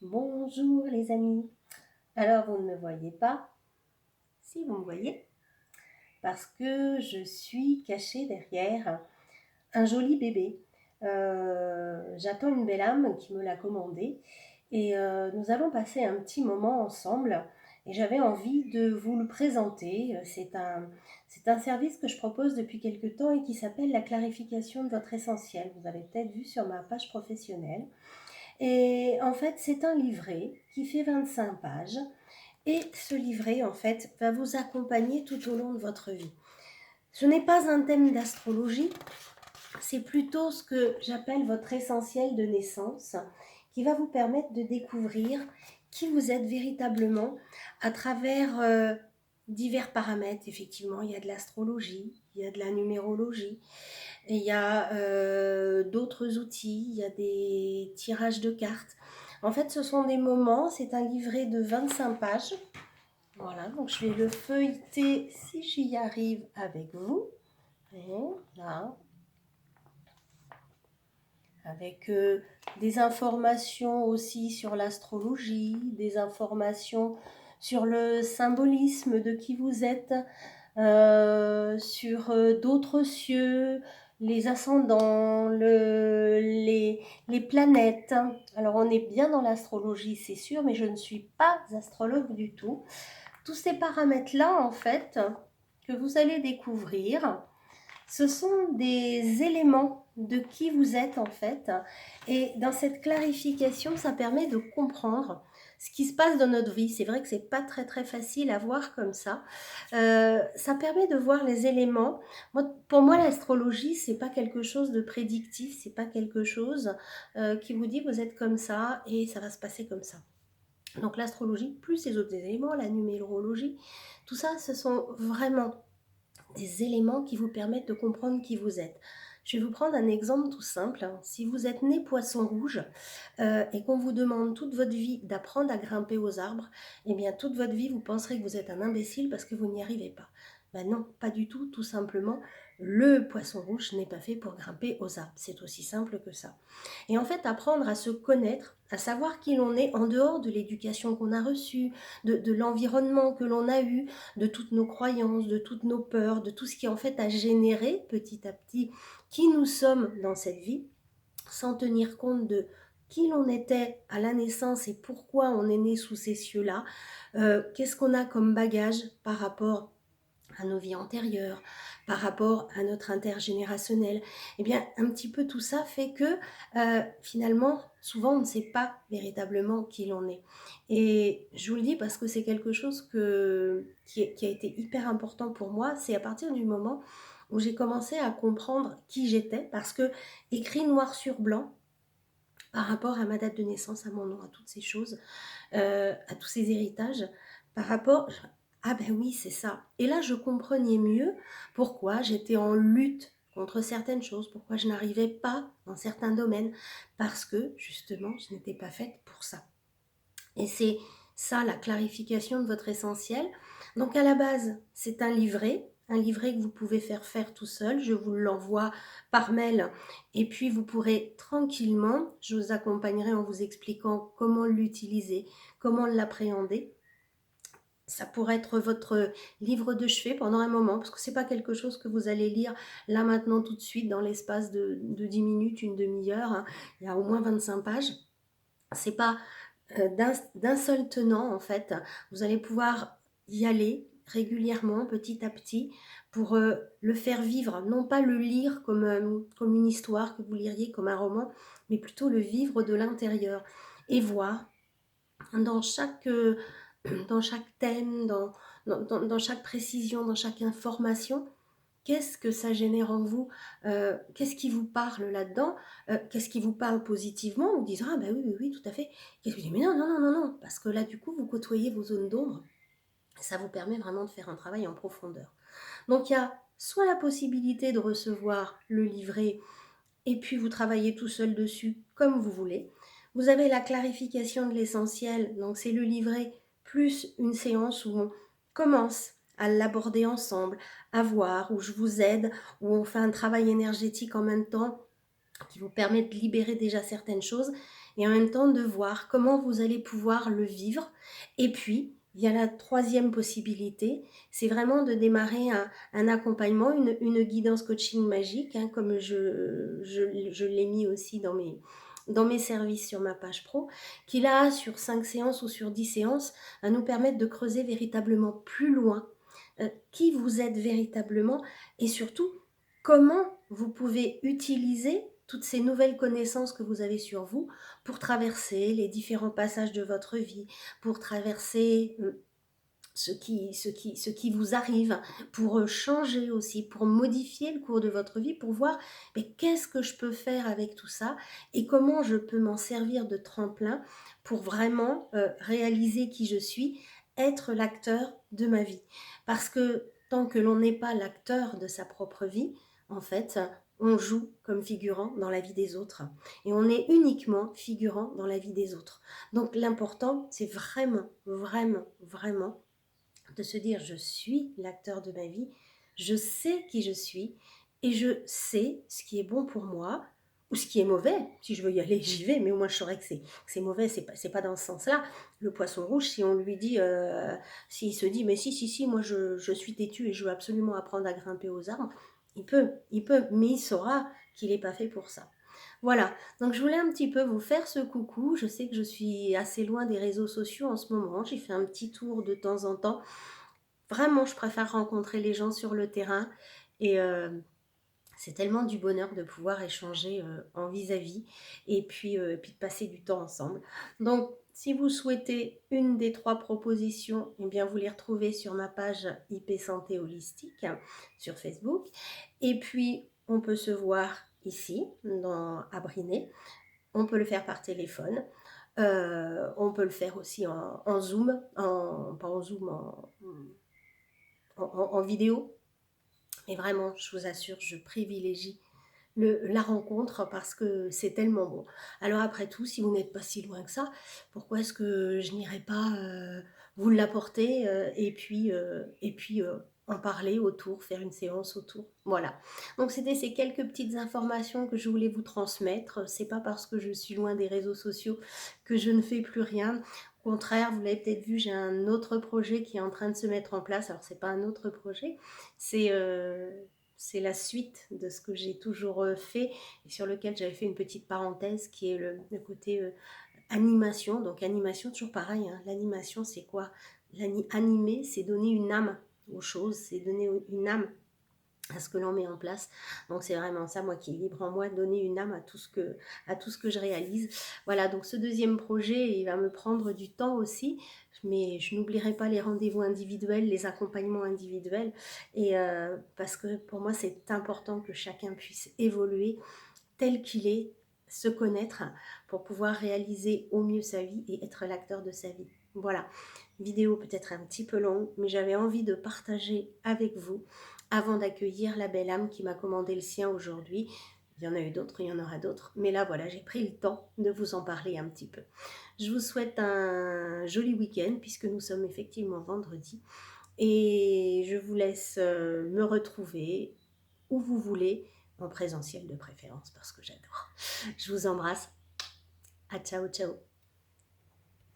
Bonjour les amis. Alors vous ne me voyez pas, si vous me voyez, parce que je suis cachée derrière un joli bébé. J'attends une belle âme qui me l'a commandé et nous allons passer un petit moment ensemble et j'avais envie de vous le présenter. C'est un service que je propose depuis quelque temps et qui s'appelle la clarification de votre essentiel. Vous avez peut-être vu sur ma page professionnelle. Et en fait, c'est un livret qui fait 25 pages. Et ce livret, en fait, va vous accompagner tout au long de votre vie. Ce n'est pas un thème d'astrologie, c'est plutôt ce que j'appelle votre essentiel de naissance, qui va vous permettre de découvrir qui vous êtes véritablement à travers divers paramètres. Effectivement, il y a de l'astrologie, il y a de la numérologie, il y a d'autres outils, il y a des tirages de cartes. En fait, ce sont des moments, c'est un livret de 25 pages. Voilà, donc je vais le feuilleter si j'y arrive avec vous. Et là, avec des informations aussi sur l'astrologie, des informations sur le symbolisme de qui vous êtes, sur d'autres cieux, les ascendants, les planètes. Alors on est bien dans l'astrologie, c'est sûr, mais je ne suis pas astrologue du tout. Tous ces paramètres-là, en fait, que vous allez découvrir, ce sont des éléments de qui vous êtes en fait. Et dans cette clarification, ça permet de comprendre ce qui se passe dans notre vie. C'est vrai que c'est pas très facile à voir comme ça. Ça permet de voir les éléments. Pour moi, l'astrologie, c'est pas quelque chose de prédictif, c'est pas quelque chose qui vous dit vous êtes comme ça et ça va se passer comme ça. Donc l'astrologie, plus les autres éléments, la numérologie, tout ça, ce sont vraiment des éléments qui vous permettent de comprendre qui vous êtes. Je vais vous prendre un exemple tout simple. Si vous êtes né poisson rouge et qu'on vous demande toute votre vie d'apprendre à grimper aux arbres, eh bien toute votre vie vous penserez que vous êtes un imbécile parce que vous n'y arrivez pas. Ben non, pas du tout, tout simplement. Le poisson rouge n'est pas fait pour grimper aux arbres. C'est aussi simple que ça. Et en fait, apprendre à se connaître, à savoir qui l'on est en dehors de l'éducation qu'on a reçue, de l'environnement que l'on a eu, de toutes nos croyances, de toutes nos peurs, de tout ce qui en fait a généré petit à petit qui nous sommes dans cette vie, sans tenir compte de qui l'on était à la naissance et pourquoi on est né sous ces cieux-là, qu'est-ce qu'on a comme bagage par rapport à nos vies antérieures, par rapport à notre intergénérationnel. Eh bien, un petit peu tout ça fait que finalement, souvent, on ne sait pas véritablement qui l'on est. Et je vous le dis parce que c'est quelque chose qui a été hyper important pour moi. C'est à partir du moment où j'ai commencé à comprendre qui j'étais, parce que écrit noir sur blanc, par rapport à ma date de naissance, à mon nom, à toutes ces choses, à tous ces héritages, par rapport... Ah ben oui, c'est ça. Et là, je comprenais mieux pourquoi j'étais en lutte contre certaines choses, pourquoi je n'arrivais pas dans certains domaines, parce que justement, je n'étais pas faite pour ça. Et c'est ça la clarification de votre essentiel. Donc à la base, c'est un livret que vous pouvez faire tout seul. Je vous l'envoie par mail et puis vous pourrez tranquillement, je vous accompagnerai en vous expliquant comment l'utiliser, comment l'appréhender. Ça pourrait être votre livre de chevet pendant un moment, parce que c'est pas quelque chose que vous allez lire là maintenant tout de suite dans l'espace de 10 minutes, une demi-heure, hein. Il y a au moins 25 pages. C'est pas d'un seul tenant en fait. Vous allez pouvoir y aller régulièrement, petit à petit, pour le faire vivre, non pas le lire comme une histoire que vous liriez comme un roman, mais plutôt le vivre de l'intérieur et voir dans chaque, dans chaque thème, dans chaque précision, dans chaque information, qu'est-ce que ça génère en vous, qu'est-ce qui vous parle là-dedans, qu'est-ce qui vous parle positivement, vous dites ah ben oui, tout à fait. Qu'est-ce que vous dites mais non, parce que là du coup vous côtoyez vos zones d'ombre, ça vous permet vraiment de faire un travail en profondeur. Donc il y a soit la possibilité de recevoir le livret et puis vous travaillez tout seul dessus comme vous voulez. Vous avez la clarification de l'essentiel, donc c'est le livret plus une séance où on commence à l'aborder ensemble, à voir, où je vous aide, où on fait un travail énergétique en même temps qui vous permet de libérer déjà certaines choses. et en même temps de voir comment vous allez pouvoir le vivre. Et puis, il y a la troisième possibilité, c'est vraiment de démarrer un accompagnement, une guidance coaching magique, hein, comme je l'ai mis aussi dans mes services sur ma page pro, qui là, sur 5 séances ou sur 10 séances, va nous permettre de creuser véritablement plus loin qui vous êtes véritablement et surtout comment vous pouvez utiliser toutes ces nouvelles connaissances que vous avez sur vous pour traverser les différents passages de votre vie, pour traverser ce qui vous arrive, pour changer aussi, pour modifier le cours de votre vie, pour voir mais qu'est-ce que je peux faire avec tout ça et comment je peux m'en servir de tremplin pour vraiment réaliser qui je suis, être l'acteur de ma vie. Parce que tant que l'on n'est pas l'acteur de sa propre vie, en fait, on joue comme figurant dans la vie des autres. Et on est uniquement figurant dans la vie des autres. Donc l'important, c'est vraiment, vraiment, vraiment de se dire je suis l'acteur de ma vie, je sais qui je suis et je sais ce qui est bon pour moi ou ce qui est mauvais. Si je veux y aller, j'y vais, mais au moins je saurais que c'est mauvais, c'est pas dans ce sens-là. Le poisson rouge, si on lui dit, s'il se dit mais si, moi je suis têtu et je veux absolument apprendre à grimper aux arbres, il peut, mais il saura qu'il n'est pas fait pour ça. Voilà, donc je voulais un petit peu vous faire ce coucou. Je sais que je suis assez loin des réseaux sociaux en ce moment. J'ai fait un petit tour de temps en temps. Vraiment, je préfère rencontrer les gens sur le terrain et c'est tellement du bonheur de pouvoir échanger en vis-à-vis et puis de passer du temps ensemble. Donc, si vous souhaitez une des trois propositions, eh bien, vous les retrouvez sur ma page IP Santé Holistique sur Facebook. Et puis, on peut se voir ici, à Briné. On peut le faire par téléphone. On peut le faire aussi en Zoom, pas en Zoom, en vidéo. Mais vraiment, je vous assure, je privilégie la rencontre parce que c'est tellement bon. Alors après tout, si vous n'êtes pas si loin que ça, pourquoi est-ce que je n'irais pas vous l'apporter et puis en parler autour, faire une séance autour. Voilà. Donc c'était ces quelques petites informations que je voulais vous transmettre. C'est pas parce que je suis loin des réseaux sociaux que je ne fais plus rien. Au contraire, vous l'avez peut-être vu, j'ai un autre projet qui est en train de se mettre en place. Alors c'est pas un autre projet, c'est c'est la suite de ce que j'ai toujours fait et sur lequel j'avais fait une petite parenthèse qui est le côté animation. Donc animation, toujours pareil, hein. L'animation, c'est quoi? Animer, c'est donner une âme aux choses, c'est donner une âme à ce que l'on met en place. Donc c'est vraiment ça, moi qui est libre en moi, donner une âme à tout ce que je réalise. Voilà, donc ce deuxième projet, il va me prendre du temps aussi, mais je n'oublierai pas les rendez-vous individuels, les accompagnements individuels, et parce que pour moi c'est important que chacun puisse évoluer tel qu'il est, se connaître pour pouvoir réaliser au mieux sa vie et être l'acteur de sa vie. Voilà, vidéo peut-être un petit peu longue, mais j'avais envie de partager avec vous avant d'accueillir la belle âme qui m'a commandé le sien aujourd'hui. Il y en a eu d'autres, il y en aura d'autres, mais là voilà, j'ai pris le temps de vous en parler un petit peu. Je vous souhaite un joli week-end puisque nous sommes effectivement vendredi et je vous laisse me retrouver où vous voulez, en présentiel de préférence parce que j'adore. Je vous embrasse. À ciao, ciao.